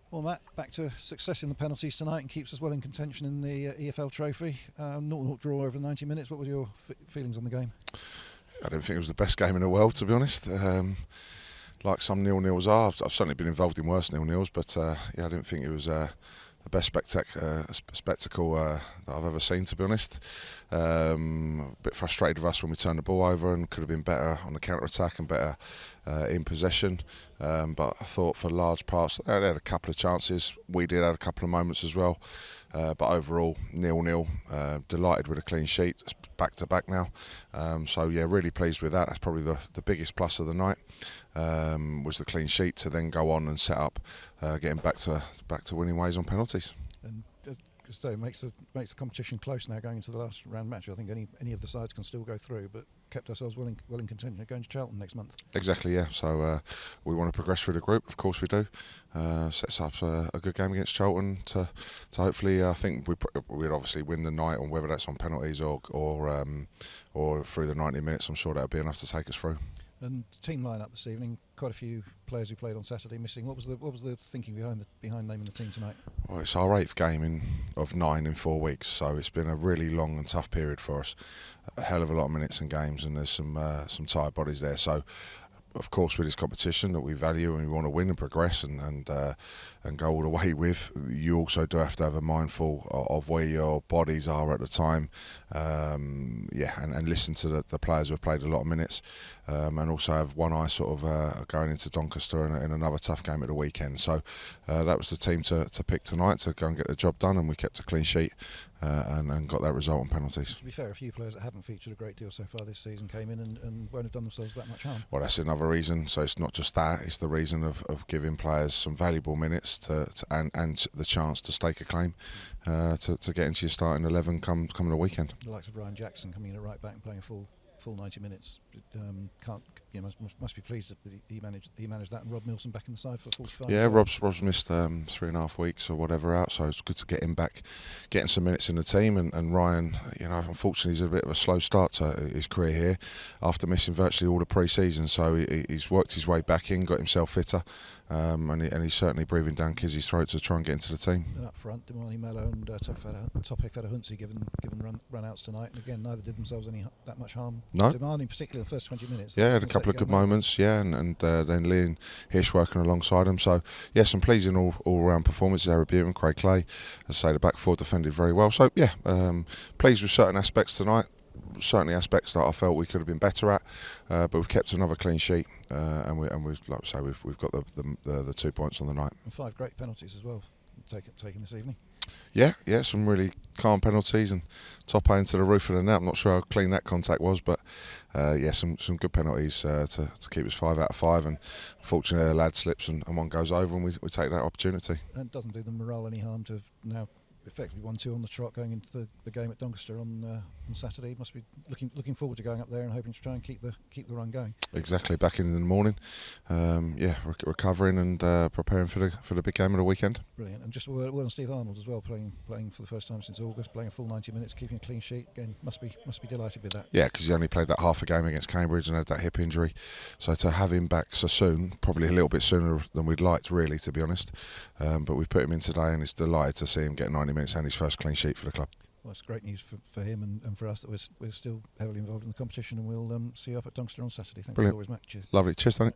Well, Matt, back to success in the penalties tonight and keeps us well in contention in the EFL Trophy. 0-0 draw over 90 minutes. What were your feelings on the game? I don't think it was the best game in the world, to be honest. Like some 0-0s are, I've certainly been involved in worse 0-0s, but yeah, I didn't think it was the best spectacle that I've ever seen, to be honest. A bit frustrated with us when we turned the ball over and could have been better on the counter-attack and better in possession. But I thought for large parts, they had a couple of chances. We did have a couple of moments as well. But overall, 0-0. Delighted with a clean sheet. It's back-to-back now. So yeah, really pleased with that. That's probably the biggest plus of the night. Was the clean sheet to then go on and set up getting back to winning ways on penalties. And so it makes the competition close now going into the last round match. I think any of the sides can still go through, but kept ourselves well in contention going to Charlton next month. Exactly, yeah. So we want to progress through the group, of course we do. Sets up a good game against Charlton to hopefully, I think we'd obviously win the night, on whether that's on penalties or through the 90 minutes. I'm sure that'll be enough to take us through. And team line-up this evening, quite a few players who played on Saturday missing. What was the thinking behind naming the team tonight? Well, it's our 8th game of 9 in 4 weeks, so it's been a really long and tough period for us. A hell of a lot of minutes and games, and there's some tired bodies there. So, of course, with this competition that we value and we want to win and progress and go all the way with, you also do have to have a mindful of where your bodies are at the time, and listen to the players who have played a lot of minutes, and also have one eye sort of going into Doncaster in another tough game at the weekend. So that was the team to pick tonight to go and get the job done, and we kept a clean sheet and got that result on penalties. To be fair, a few players that haven't featured a great deal so far this season came in and won't have done themselves that much harm. Well, that's another reason. So it's not just that; it's the reason of giving players some valuable minutes and the chance to stake a claim to get into your starting 11 come the weekend. The likes of Ryan Jackson coming in at right back and playing full 90 minutes. Must be pleased that he managed that, and Rob Milson back in the side for 45. Yeah, Rob's missed 3.5 weeks or whatever out, so it's good to get him back, getting some minutes in the team. And Ryan, unfortunately, he's a bit of a slow start to his career here after missing virtually all the pre-season. So he's worked his way back in, got himself fitter, and he's certainly breathing down Kizzy's throat to try and get into the team. And up front, Demani Mello and Tope Fedahunsi given run-outs tonight, and again, neither did themselves that much harm. No. Demani, particularly the first 20 minutes. Yeah, had a couple of good moments, yeah, and then Lee and Hirsch working alongside him. So, yeah, some pleasing all-round performances. Harry Beerman, Craig Clay, as I say, the back four defended very well. So, yeah, pleased with certain aspects tonight. Certainly aspects that I felt we could have been better at, but we've kept another clean sheet, and we've, like I say, we've got the 2 points on the night. And 5 great penalties as well, taken this evening. Yeah, some really calm penalties and top into the roof of the net. I'm not sure how clean that contact was, but some good penalties to keep us 5 out of 5. And unfortunately, a lad slips and one goes over, and we take that opportunity. And it doesn't do the morale any harm to have now effectively 1-2 on the trot going into the game at Doncaster on Saturday. Must be looking forward to going up there and hoping to try and keep the run going. Exactly, back in the morning, recovering and preparing for the big game of the weekend. Brilliant. And just a word on Steve Arnold as well, playing for the first time since August, playing a full 90 minutes, keeping a clean sheet. Again, must be delighted with that. Yeah, because he only played that half a game against Cambridge and had that hip injury, so to have him back so soon, probably a little bit sooner than we'd liked, really, to be honest. But we've put him in today, and it's delighted to see him get 90 minutes and his first clean sheet for the club. Well, it's great news for him and for us that we're still heavily involved in the competition, and we'll see you up at Doncaster on Saturday. Thanks as always, Matt. Cheers. Lovely. Cheers, Tony.